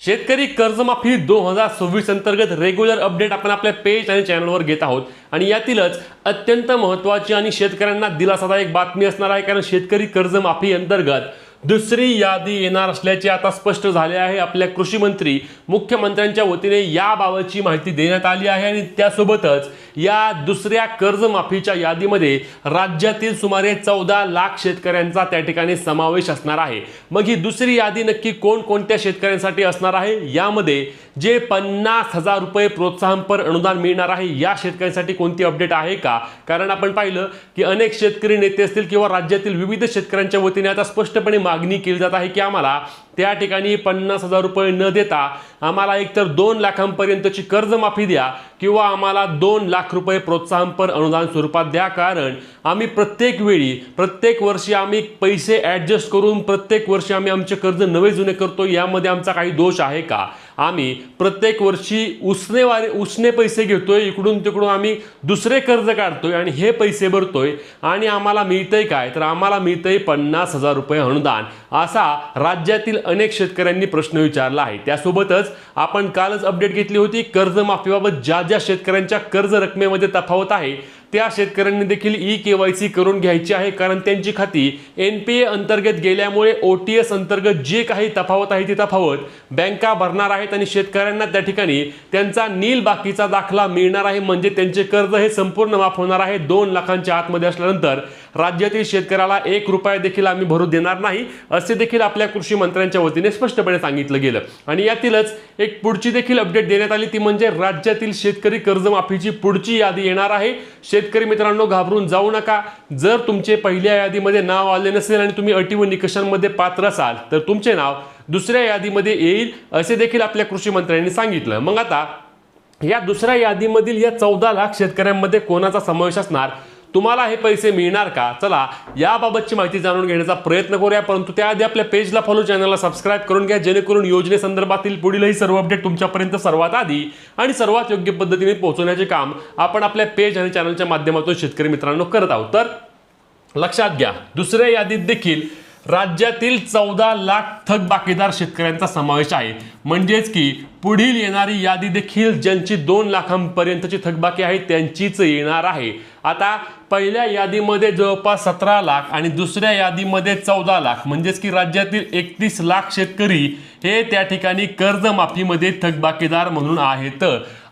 शेतकरी कर्जमाफी 2026 अंतर्गत रेग्युलर अपडेट आपण आपल्या पेज आणि चॅनलवर घेत आहोत आणि यातीलच अत्यंत महत्त्वाची आणि शेतकऱ्यांना दिलासादायक बातमी असणार आहे। कारण शेतकरी कर्जमाफी अंतर्गत दुसरी यादी येणार असल्याचे आता स्पष्ट झाले आहे। आपल्या कृषी मंत्री मुख्यमंत्र्यांच्या वतीने याबाबतची माहिती देण्यात आली आहे आणि त्यासोबतच या दुसऱ्या कर्जमाफीच्या यादीमध्ये राज्यातील सुमारे 14 लाख शेतकऱ्यांचा त्या ठिकाणी समावेश असणार आहे। मग ही दुसरी यादी नक्की कोणकोणत्या शेतकऱ्यांसाठी असणार आहे, यामध्ये जे 50,000 रुपये प्रोत्साहनपर अनुदान मिळणार आहे या शेतकऱ्यांसाठी कोणती अपडेट आहे का? कारण आपण पाहिलं की अनेक शेतकरी नेते असतील किंवा राज्यातील विविध शेतकऱ्यांच्या वतीने आता स्पष्टपणे मागणी केली जात आहे की आम्हाला त्या ठिकाणी 50,000 रुपये न देता आम्हाला एकतर 2 लाखांपर्यंतची कर्जमाफी द्या किंवा आम्हाला 2 लाख रुपये प्रोत्साहनपर अनुदान स्वरूपात द्या। कारण आम्ही प्रत्येक वर्षी आम्ही पैसे ॲडजस्ट करून प्रत्येक वर्षी आम्ही आमचे कर्ज नवे जुने करतो, यामध्ये आमचा काही दोष आहे का? आम्ही प्रत्येक वर्षी उसने पैसे घेतोय, इकडून तिकडून आम्ही दुसरे कर्ज काढतोय आणि हे पैसे भरतोय आणि आम्हाला मिळतंय काय? तर आम्हाला मिळतंय 50,000 रुपये अनुदान, असा राज्यातील अनेक शेतकऱ्यांनी प्रश्न विचारला आहे। त्यासोबतच आपण कालच अपडेट घेतली होती कर्जमाफीबाबत ज्या शेतकऱ्यांच्या कर्ज रकमेमध्ये तफावत आहे त्या शेतकऱ्यांनी देखील ई-केवायसी करून घ्यायची आहे। कारण त्यांची खाती NPA अंतर्गत गेल्यामुळे OTS अंतर्गत जे काही तफावत आहे ती तफावत बँका भरणार आहेत आणि शेतकऱ्यांना त्या ठिकाणी त्यांचा नील बाकीचा दाखला मिळणार आहे। म्हणजे त्यांचे कर्ज हे संपूर्ण माफ होणार आहे। 2 लाखांच्या आतमध्ये असल्यानंतर राज्यातील शेतकऱ्याला 1 रुपया देखील आम्ही भरू देणार नाही, असे देखील आपल्या कृषी मंत्र्यांच्या वतीने स्पष्टपणे सांगितलं गेलं। आणि यातीलच एक पुढची देखील अपडेट देण्यात आली, ती म्हणजे राज्यातील शेतकरी कर्जमाफीची पुढची यादी येणार आहे। शेतकरी मित्रांनो, घाबरून जाऊ नका। जर तुमचे पहिल्या यादीमध्ये नाव आले नसेल आणि तुम्ही अटी व निकषांमध्ये पात्र असाल तर तुमचे नाव दुसऱ्या यादीमध्ये येईल, असे देखील आपल्या कृषी मंत्र्यांनी सांगितलं। मग आता या दुसऱ्या यादीमधील या 14 लाख शेतकऱ्यांमध्ये कोणाचा समावेश असणार, तुम्हाला हे पैसे मिळणार का? चला याबाबतची माहिती जाणून घेण्याचा प्रयत्न करूया, परंतु त्याआधी आपल्या पेजला फॉलो, चॅनलला सबस्क्राइब करून घ्या, जेणेकरून योजनेसंदर्भातील पुढीलही सर्व अपडेट तुमच्यापर्यंत सर्वात आधी आणि सर्वात योग्य पद्धतीने पोहोचवण्याचे काम आपण आपल्या पेज आणि चॅनलच्या माध्यमातून शेतकरी मित्रांनो करत आहोत। तर लक्षात घ्या, दुसऱ्या यादीत देखील राज्यातील 14 लाख थकबाकीदार शेतकऱ्यांचा समावेश आहे। म्हणजेच की पुढील येणारी यादी देखील ज्यांची 2 लाखांपर्यंतची थकबाकी आहे त्यांचीच येणार आहे। आता पहिल्या यादीमध्ये जवळपास 17 लाख आणि दुसऱ्या यादीमध्ये 14 लाख, म्हणजेच की राज्यातील 31 लाख शेतकरी हे त्या ठिकाणी कर्जमाफीमध्ये थकबाकीदार म्हणून आहेत।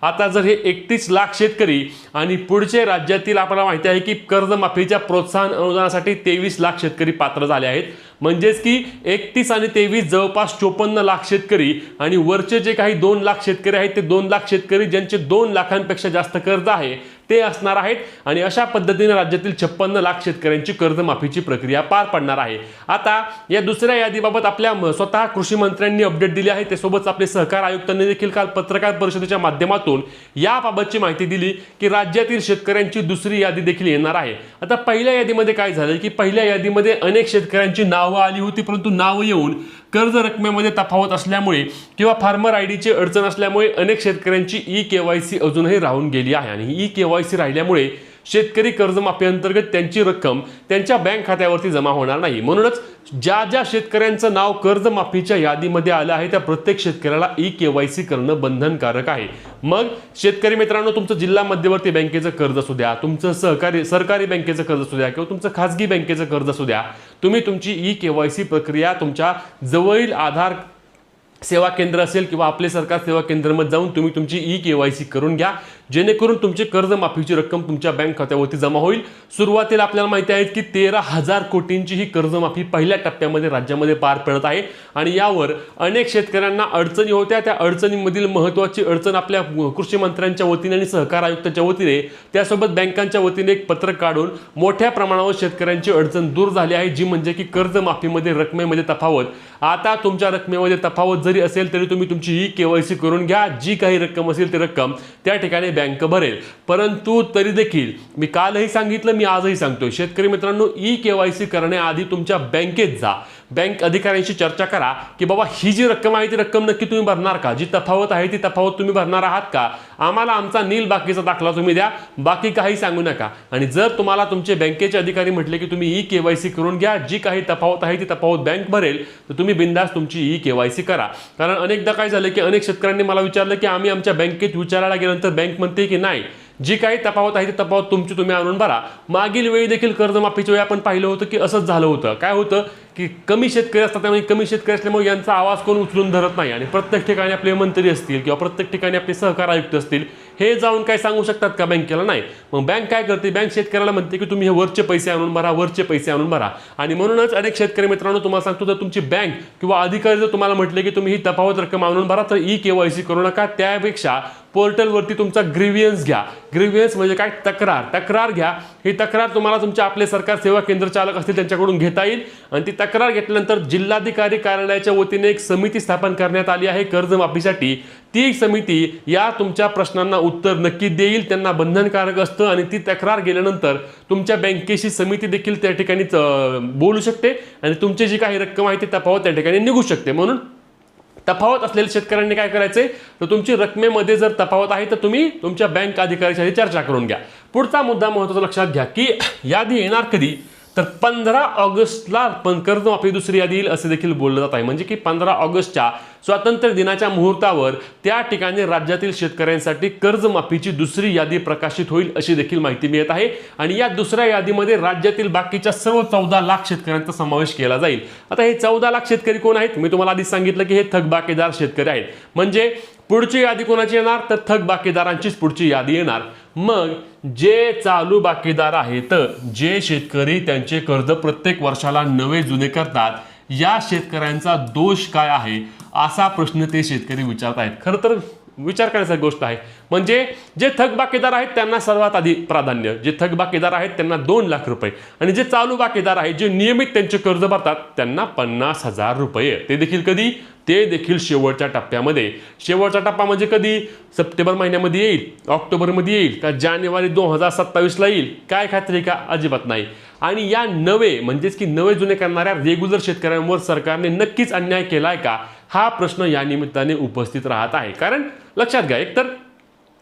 आता जर हे 31 लाख शेतकरी आणि पुढचे राज्यातील आपल्याला माहिती आहे की कर्जमाफीच्या प्रोत्साहन अनुदानासाठी 23 लाख शेतकरी पात्र झाले आहेत, म्हणजेच की 31 आणि 23 जवळपास 54 लाख शेतकरी आणि वरचे जे काही 2 लाख शेतकरी आहेत ते 2 लाख शेतकरी ज्यांचे 2 लाखांपेक्षा जास्त कर्ज आहे ते असणार आहेत आणि अशा पद्धतीने राज्यातील 56 लाख शेतकऱ्यांची कर्जमाफीची प्रक्रिया पार पडणार आहे। आता या दुसऱ्या यादीबाबत आपल्या स्वतः कृषी मंत्र्यांनी अपडेट दिली आहे, त्यासोबत आपले सहकार आयुक्तांनी देखील काल पत्रकार परिषदेच्या माध्यमातून याबाबतची माहिती दिली की राज्यातील शेतकऱ्यांची दुसरी यादी देखील येणार आहे। आता पहिल्या यादीमध्ये काय झालं की पहिल्या यादीमध्ये अनेक शेतकऱ्यांची नावं आली होती, परंतु नावं येऊन कर्ज रकमेमध्ये तफावत असल्यामुळे किंवा फार्मर आयडीची अडचण असल्यामुळे अनेक शेतकऱ्यांची ई-केवायसी अजूनही राहून गेली आहे आणि ई-केवायसी राहिल्यामुळे शेतकरी कर्जमाफी अंतर्गत त्यांची रक्कम त्यांच्या बँक खात्यावरती जमा होणार नाही। म्हणूनच ज्या शेतकऱ्यांचं नाव कर्जमाफीच्या यादीमध्ये आलं आहे त्या प्रत्येक शेतकऱ्याला ई-केवायसी करणं बंधनकारक आहे। मग शेतकरी मित्रांनो, तुमचं जिल्हा मध्यवर्ती बँकेचं कर्ज असू द्या, तुमचं सरकारी बँकेचं कर्ज असू द्या किंवा तुमचं खाजगी बँकेचं कर्ज असू द्या, तुम्ही तुमची ई-केवायसी प्रक्रिया तुमच्या जवळील आधार सेवा केंद्र असेल किंवा आपले सरकार सेवा केंद्रामध्ये जाऊन तुम्ही तुमची ई-केवायसी करून घ्या, जेणेकरून तुमची कर्जमाफीची रक्कम तुमच्या बँक खात्यावरती जमा होईल। सुरुवातीला आपल्याला माहिती आहे की 13,000 कोटींची ही कर्जमाफी पहिल्या टप्प्यामध्ये राज्यामध्ये पार पडत आहे आणि यावर अनेक शेतकऱ्यांना अडचणी होत्या। त्या अडचणींमधील महत्त्वाची अडचण आपल्या कृषी मंत्र्यांच्या वतीने आणि सहकार आयुक्तांच्या वतीने त्यासोबत बँकांच्या वतीने एक पत्रक काढून मोठ्या प्रमाणावर शेतकऱ्यांची अडचण दूर झाली आहे, जी म्हणजे की कर्जमाफीमध्ये रकमेमध्ये तफावत। आता तुमच्या रकमेमध्ये तफावत जरी असेल तरी तुम्ही तुमची ई-केवायसी करून घ्या, जी काही रक्कम असेल ती रक्कम त्या ठिकाणी बँक भरेल। परंतु तरी देखील मी कालही सांगितलं, मी आजही सांगतोय, शेतकरी मित्रांनो, ई-केवायसी करण्याआधी तुमच्या बँकेत जा, बँक अधिकाऱ्यांशी चर्चा करा की बाबा ही जी रक्कम आहे ती रक्कम नक्की तुम्ही भरणार का, जी तफावत आहे ती तफावत तुम्ही भरणार आहात का, आम्हाला आमचा नील बाकीचा दाखला तुम्ही द्या, बाकी काही सांगू नका. आणि जर तुम्हाला तुमचे बँकेचे अधिकारी म्हटले की तुम्ही ई-KYC करून घ्या, जी काही तफावत आहे ती तफावत बँक भरेल, तर तुम्ही बिंदास तुमची ई-KYC करा. कारण अनेकदा काय झालं की अनेक शेतकऱ्यांनी मला विचारलं की आम्ही आमच्या बँकेत विचारायला गेल्यानंतर बँक म्हणते की नाही, जी काही तफावत आहे ती तफावत तुमची तुम्ही आणून भरा. मागील वेळी देखील कर्जमाफीच्या वेळी आपण पाहिलं होतं की असंच झालं होतं. काय होतं की कमी शेतकरी असतात, त्यामुळे कमी शेतकरी असल्यामुळे यांचा आवाज कोण उचलून धरत नाही आणि प्रत्येक ठिकाणी आपले मंत्री असतील किंवा प्रत्येक ठिकाणी आपले सहकार आयुक्त असतील, हे जाऊन काय सांगू शकतात का बँकेला? नाही. मग बँक काय करते, बँक शेतकऱ्याला म्हणते की तुम्ही हे वरचे पैसे आणून भरा, वरचे पैसे आणून भरा. आणि म्हणूनच अनेक शेतकरी मित्रांनो तुम्हाला सांगतो, जर तुमची बँक किंवा अधिकारी जर तुम्हाला म्हटले की तुम्ही ही तफावत रक्कम आणून भरा, तर ई-KYC करू नका. त्यापेक्षा पोर्टलवरती तुमचा ग्रीव्हियन्स घ्या. ग्रीव्हियन्स म्हणजे काय, तक्रार घ्या. ही तक्रार तुम्हाला तुमचे आपले सरकार सेवा केंद्र चालक असतील त्यांच्याकडून घेता येईल. आणि ती तक्रार घेतल्यानंतर जिल्हाधिकारी कार्यालयाच्या वतीने एक समिती स्थापन करण्यात आली आहे कर्जमाफीसाठी. ती समिती या तुमच्या प्रश्नांना उत्तर नक्की देईल, त्यांना बंधनकारक असतं. आणि ती तक्रार गेल्यानंतर तुमच्या बँकेशी समिती देखील त्या ठिकाणी बोलू शकते आणि तुमची जी काही रक्कम आहे ती तफावत त्या ठिकाणी निघू शकते. म्हणून तफावत असलेल्या शेतकऱ्यांनी काय करायचंय, तर तुमची रकमेमध्ये जर तफावत आहे तर तुम्ही तुमच्या बँक अधिकाऱ्याशी चर्चा करून घ्या. पुढचा मुद्दा महत्त्वाचा लक्षात घ्या की यादी येणार कधी, तर 15 ऑगस्टला पण कर्जमाफी दुसरी यादी येईल असं देखील बोललं जात आहे. म्हणजे की 15 ऑगस्टच्या स्वातंत्र्य दिनाच्या मुहूर्तावर त्या ठिकाणी राज्यातील शेतकऱ्यांसाठी कर्जमाफीची दुसरी यादी प्रकाशित होईल अशी देखील माहिती मिळत आहे. आणि या दुसऱ्या यादीमध्ये राज्यातील बाकीच्या सर्व 14 लाख शेतकऱ्यांचा समावेश केला जाईल. आता हे 14 लाख शेतकरी कोण आहेत, मी तुम्हाला आधी सांगितलं की हे थकबाकीदार शेतकरी आहेत. म्हणजे पुढची यादी कोणाची येणार, तर थकबाकीदारांचीच पुढची यादी येणार. मग जे चालू बाकीदार आहेत, जे शेतकरी त्यांचे कर्ज प्रत्येक वर्षाला नवे जुने करतात, या शेतकऱ्यांचा दोष काय आहे असा प्रश्न ते शेतकरी विचारत आहेत. खरं तर विचार करण्याची गोष्ट आहे. म्हणजे जे थकबाकीदार आहेत त्यांना सर्वात आधी प्राधान्य, जे थकबाकीदार आहेत त्यांना 2 लाख रुपये, आणि जे चालू बाकीदार आहेत जे नियमित त्यांचे कर्ज भरतात त्यांना 50,000 रुपये. ते देखील कधी, ते देखील शेवटच्या टप्प्यामध्ये. शेवटचा टप्पा म्हणजे कधी, सप्टेंबर महिन्यामध्ये येईल, ऑक्टोबरमध्ये येईल का जानेवारी 2027ला येईल, काय खात्री का, अजिबात नाही. आणि या नवे म्हणजेच की नवे जुने करणाऱ्या रेग्युलर शेतकऱ्यांवर सरकारने नक्कीच अन्याय केलाय का, हा प्रश्न या निमित्ताने उपस्थित राहत आहे. कारण लक्षात घ्या, एकतर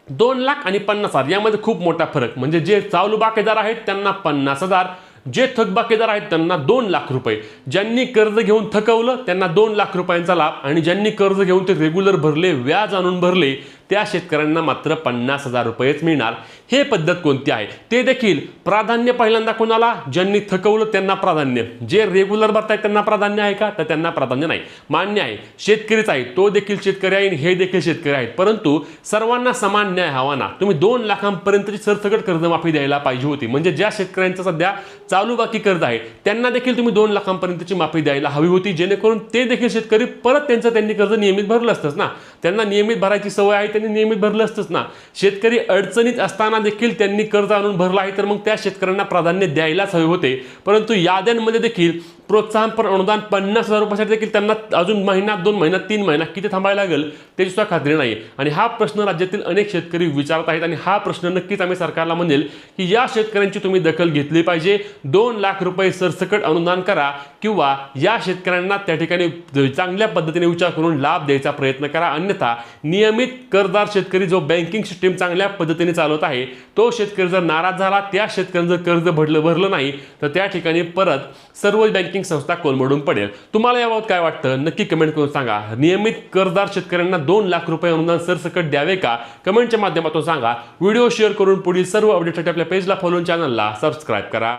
2 लाख आणि 50,000 यामध्ये खूप मोठा फरक. म्हणजे जे चालू बाकीदार आहेत त्यांना 50,000, जे थकबाकीदार आहेत त्यांना 2 लाख रुपये. ज्यांनी कर्ज घेऊन थकवलं त्यांना 2 लाख रुपयांचा लाभ, आणि ज्यांनी कर्ज घेऊन ते रेग्युलर भरले, व्याज आणून भरले, त्या शेतकऱ्यांना मात्र 50,000 रुपयेच मिळणार. हे पद्धत कोणती आहे, ते देखील प्राधान्य पहिल्यांदा कोणाला, ज्यांनी थकवलं त्यांना प्राधान्य. जे रेग्युलर भरतायत त्यांना प्राधान्य आहे का, तर त्यांना प्राधान्य नाही. मान्य आहे, शेतकरीच आहे, तो देखील शेतकरी आहे, हे देखील शेतकरी आहेत, परंतु सर्वांना समान न्याय हवा ना. तुम्ही 2 लाखांपर्यंतची सरसकट कर्जमाफी द्यायला पाहिजे होती. म्हणजे ज्या शेतकऱ्यांचं सध्या चालू बाकी कर्ज आहे त्यांना देखील तुम्ही 2 लाखांपर्यंतची माफी द्यायला हवी होती, जेणेकरून ते देखील शेतकरी परत त्यांनी कर्ज नियमित भरलं असतंच ना. त्यांना नियमित भरायची सवय आहे, त्यांनी नियमित भरलं असतंच ना. शेतकरी अडचणीत असताना देखील त्यांनी कर्ज आणून भरलं आहे, तर मग त्या शेतकऱ्यांना प्राधान्य द्यायलाच हवे होते. परंतु याद्यांमध्ये देखील प्रोत्साहनपर अनुदान 50,000 रुपयासाठी देखील त्यांना अजून महिना, 2 महिना, 3 महिना किती थांबायला लागेल त्याची सुद्धा खात्री नाही. आणि हा प्रश्न राज्यातील अनेक शेतकरी विचारत आहेत, आणि हा प्रश्न नक्कीच आम्ही सरकारला म्हणेल की या शेतकऱ्यांची तुम्ही दखल घेतली पाहिजे. 2 लाख रुपये सरसकट अनुदान करा, किंवा या शेतकऱ्यांना त्या ठिकाणी चांगल्या पद्धतीने विचार करून लाभ द्यायचा प्रयत्न करा. अन्यथा नियमित कर्जदार शेतकरी जो बँकिंग सिस्टीम चांगल्या पद्धतीने चालवत आहे तो शेतकरी जर नाराज झाला, त्या शेतकऱ्यांचं कर्ज भरलं नाही, तर त्या ठिकाणी परत सर्व बँकिंग संस्था कोलमडून पडेल. तुम्हाला याबाबत काय वाटतं नक्की कमेंट करून सांगा. नियमित कर्जदार शेतकऱ्यांना 2 लाख रुपये अनुदान सरसकट द्यावे का, कमेंटच्या माध्यमातून सांगा. व्हिडिओ शेअर करून पुढील सर्व अपडेटसाठी आपल्या पेजला फॉलो, चॅनलला सबस्क्राईब करा.